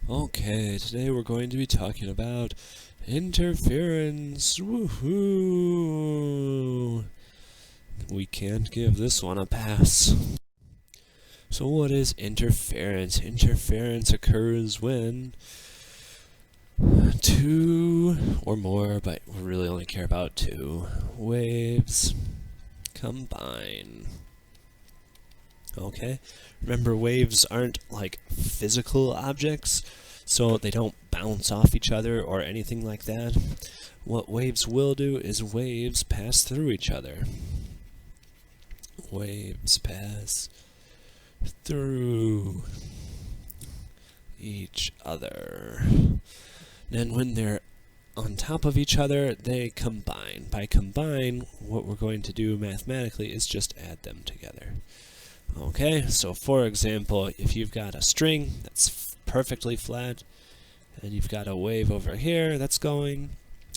Okay, today we're going to be talking about interference. Woohoo! We can't give this one a pass. So what is interference? Interference occurs when two or more, but we really only care about two, waves combine. Okay? Remember, waves aren't like physical objects, so they don't bounce off each other or anything like that. What waves will do is waves pass through each other. Waves pass through each other. Then when they're on top of each other, they combine. By combine, what we're going to do mathematically is just add them together. Okay, so for example, if you've got a string that's perfectly flat, and you've got a wave over here that's going,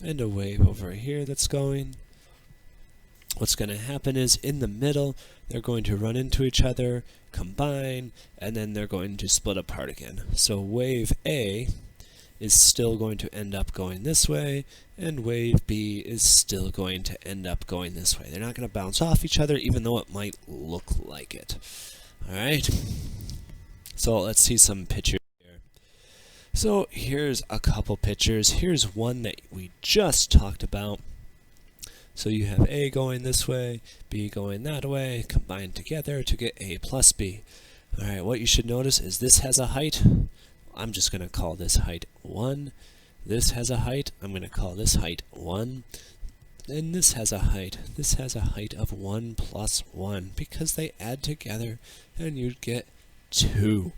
and a wave over here that's going, what's going to happen is in the middle, they're going to run into each other, combine, and then they're going to split apart again. So wave A is still going to end up going this way, and wave B is still going to end up going this way. They're not going to bounce off each other, even though it might look like it. Alright? So let's see some pictures here. So here's a couple pictures. Here's one that we just talked about. So you have A going this way, B going that way, combined together to get A plus B. Alright, what you should notice is this has a height. I'm just going to call this height 1. This has a height. I'm going to call this height 1. And this has a height. This has a height of 1 plus 1 because they add together and you'd get 2.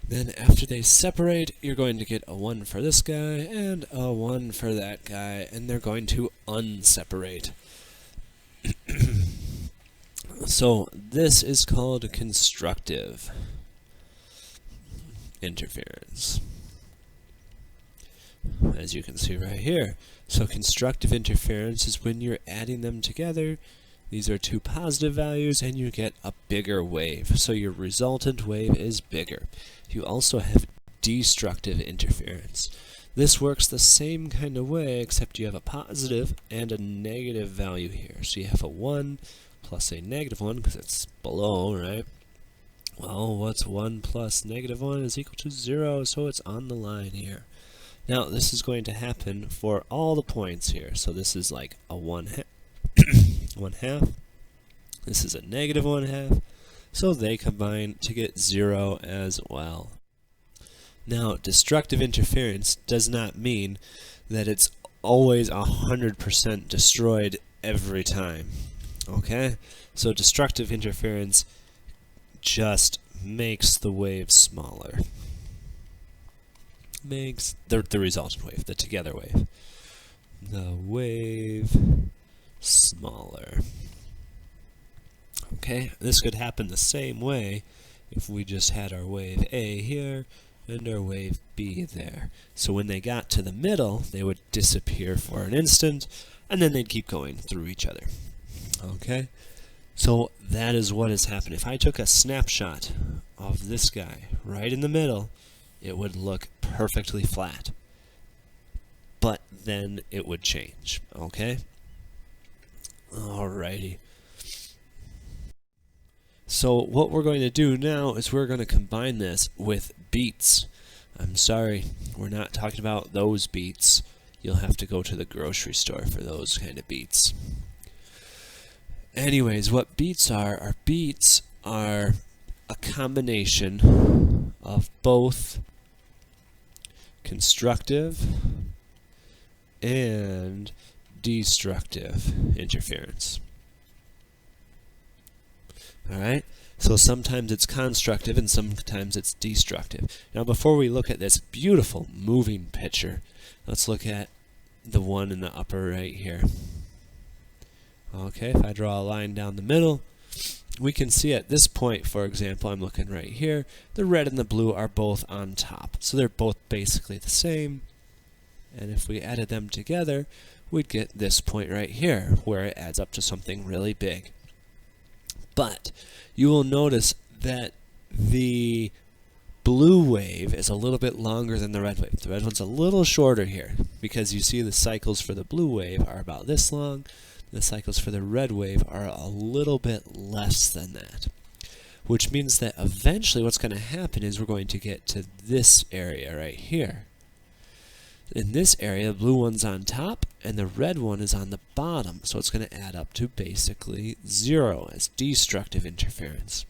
Then after they separate, you're going to get a 1 for this guy and a 1 for that guy, and they're going to unseparate. So this is called constructive interference, as you can see right here. So constructive interference is when you're adding them together. These are two positive values and you get a bigger wave. So your resultant wave is bigger. You also have destructive interference. This works the same kind of way, except you have a positive and a negative value here. So you have a 1 plus a negative 1 because it's below, right? Well, what's 1 plus negative 1 is equal to 0, so it's on the line here. Now, this is going to happen for all the points here. So this is like a 1/2. 1/2. This is a negative 1/2. So they combine to get 0 as well. Now, destructive interference does not mean that it's always 100% destroyed every time. Okay? So destructive interference just makes the wave smaller. Makes the resultant wave, the together wave. The wave smaller. Okay, this could happen the same way if we just had our wave A here and our wave B there. So when they got to the middle, they would disappear for an instant, and then they'd keep going through each other. Okay? So that is what has happened. If I took a snapshot of this guy right in the middle, it would look perfectly flat. But then it would change, okay? Alrighty. So what we're going to do now is we're going to combine this with beets. I'm sorry, we're not talking about those beets. You'll have to go to the grocery store for those kind of beets. Anyways, what beets are a combination of both constructive and destructive interference. Alright? So sometimes it's constructive and sometimes it's destructive. Now before we look at this beautiful moving picture, let's look at the one in the upper right here. Okay, if I draw a line down the middle, we can see at this point, for example, I'm looking right here, the red and the blue are both on top. So they're both basically the same. And if we added them together, we'd get this point right here, where it adds up to something really big. But you will notice that the blue wave is a little bit longer than the red wave. The red one's a little shorter here because you see the cycles for the blue wave are about this long. The cycles for the red wave are a little bit less than that, which means that eventually what's going to happen is we're going to get to this area right here. In this area, the blue one's on top and the red one is on the bottom, so it's going to add up to basically 0 as destructive interference.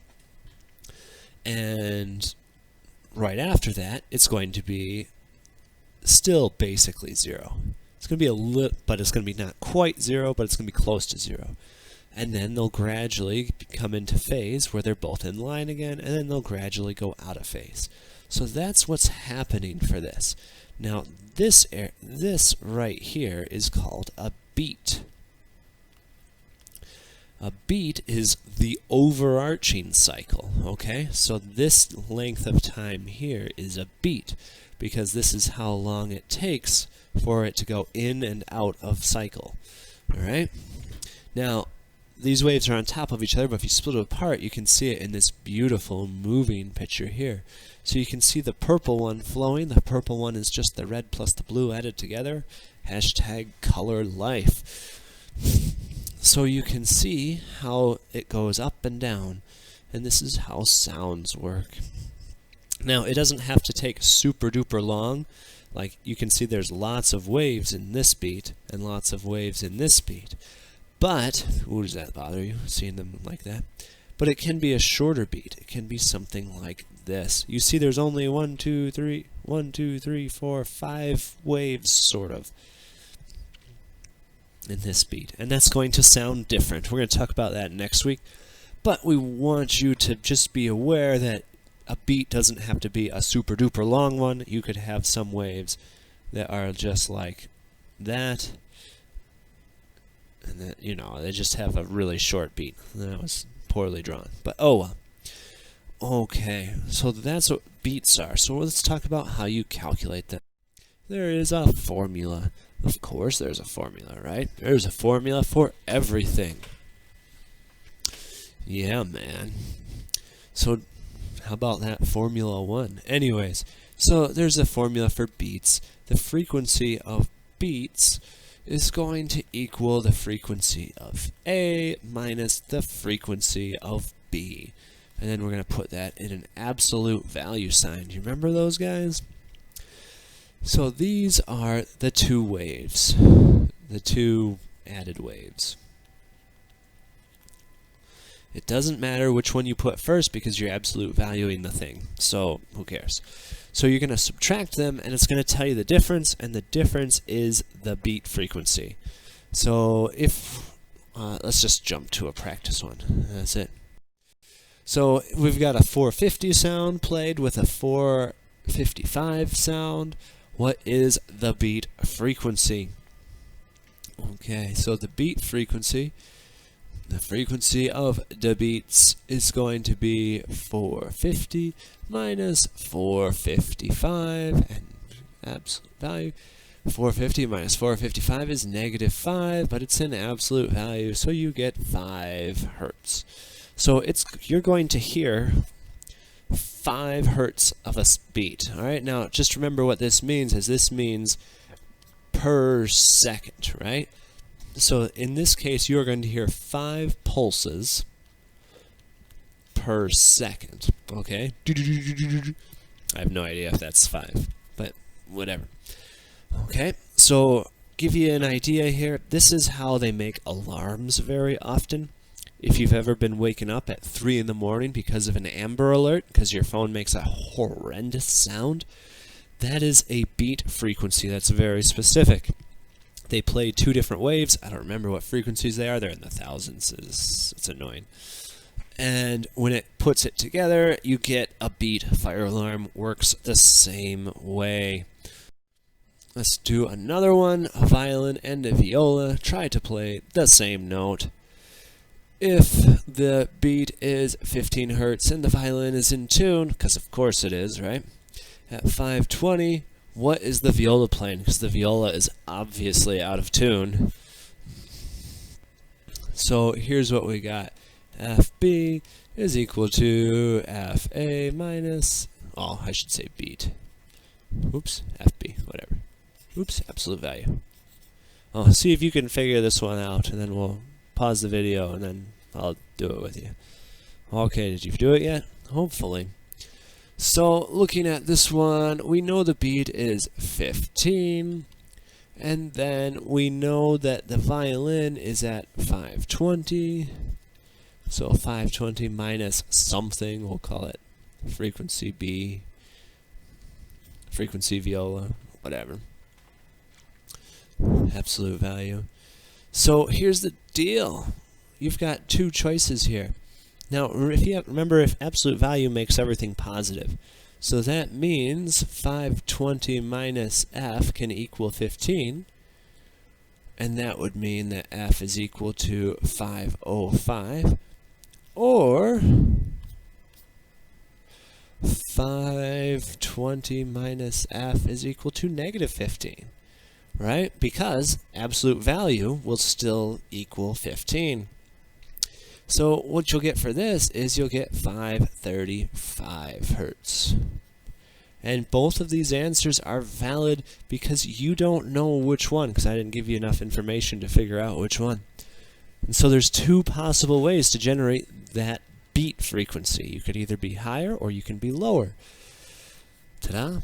And right after that, it's going to be still basically 0. It's going to be a little, but it's going to be not quite 0, but it's going to be close to 0. And then they'll gradually come into phase where they're both in line again, and then they'll gradually go out of phase. So that's what's happening for this. Now, this right here is called a beat. A beat is the overarching cycle, okay? So this length of time here is a beat, because this is how long it takes for it to go in and out of cycle, all right? Now, these waves are on top of each other, but if you split it apart, you can see it in this beautiful moving picture here. So you can see the purple one flowing. The purple one is just the red plus the blue added together. Hashtag color life. So you can see how it goes up and down, and this is how sounds work. Now, it doesn't have to take super duper long. Like, you can see there's lots of waves in this beat and lots of waves in this beat. But, ooh, does that bother you, seeing them like that? But it can be a shorter beat. It can be something like this. You see there's only 1, 2, 3, 4, 5 waves, sort of, in this beat. And that's going to sound different. We're going to talk about that next week. But we want you to just be aware that a beat doesn't have to be a super duper long one. You could have some waves that are just like that. And that, you know, they just have a really short beat. That was poorly drawn. But oh well. Okay, so that's what beats are. So let's talk about how you calculate them. There is a formula. Of course there's a formula, right? There's a formula for everything. Yeah, man. So how about that Formula 1? Anyways, so there's a formula for beats. The frequency of beats is going to equal the frequency of A minus the frequency of B. And then we're going to put that in an absolute value sign. Do you remember those guys? So these are the two waves, the two added waves. It doesn't matter which one you put first because you're absolute valuing the thing. So who cares? So you're going to subtract them, and it's going to tell you the difference, and the difference is the beat frequency. So if, let's just jump to a practice one. That's it. So we've got a 450 sound played with a 455 sound. What is the beat frequency? Okay, so the beat frequency, the frequency of the beats is going to be 450 minus 455, and absolute value. 450 minus 455 is -5, but it's an absolute value, so you get 5 hertz. So you're going to hear 5 hertz of a beat. All right, now just remember what this means. Is this means per second, right? So in this case, you are going to hear 5 pulses per second. Okay, I have no idea if that's 5, but whatever. Okay, so give you an idea here. This is how they make alarms very often. If you've ever been waken up at 3 in the morning because of an Amber Alert, because your phone makes a horrendous sound, that is a beat frequency that's very specific. They play 2 different waves. I don't remember what frequencies they are. They're in the thousands. It's annoying. And when it puts it together, you get a beat. Fire alarm works the same way. Let's do another one. A violin and a viola try to play the same note. If the beat is 15 hertz and the violin is in tune, because of course it is, right? At 520, what is the viola playing? Because the viola is obviously out of tune. So here's what we got. FB is equal to FA minus, Oh, I should say beat. Oops, FB, whatever. Oops, absolute value. Oh, see if you can figure this one out, and then we'll pause the video, and then I'll do it with you. Okay, did you do it yet? Hopefully. So, looking at this one, we know the beat is 15, and then we know that the violin is at 520. So 520 minus something, we'll call it frequency B, frequency viola, whatever. Absolute value. So here's the deal. You've got two choices here. Now, if you remember, if absolute value makes everything positive, so that means 520 minus F can equal 15, and that would mean that F is equal to 505, or 520 minus F is equal to negative 15, right? Because absolute value will still equal 15. So what you'll get for this is you'll get 535 hertz. And both of these answers are valid because you don't know which one, because I didn't give you enough information to figure out which one. And so there's two possible ways to generate that beat frequency. You could either be higher or you can be lower. Ta-da!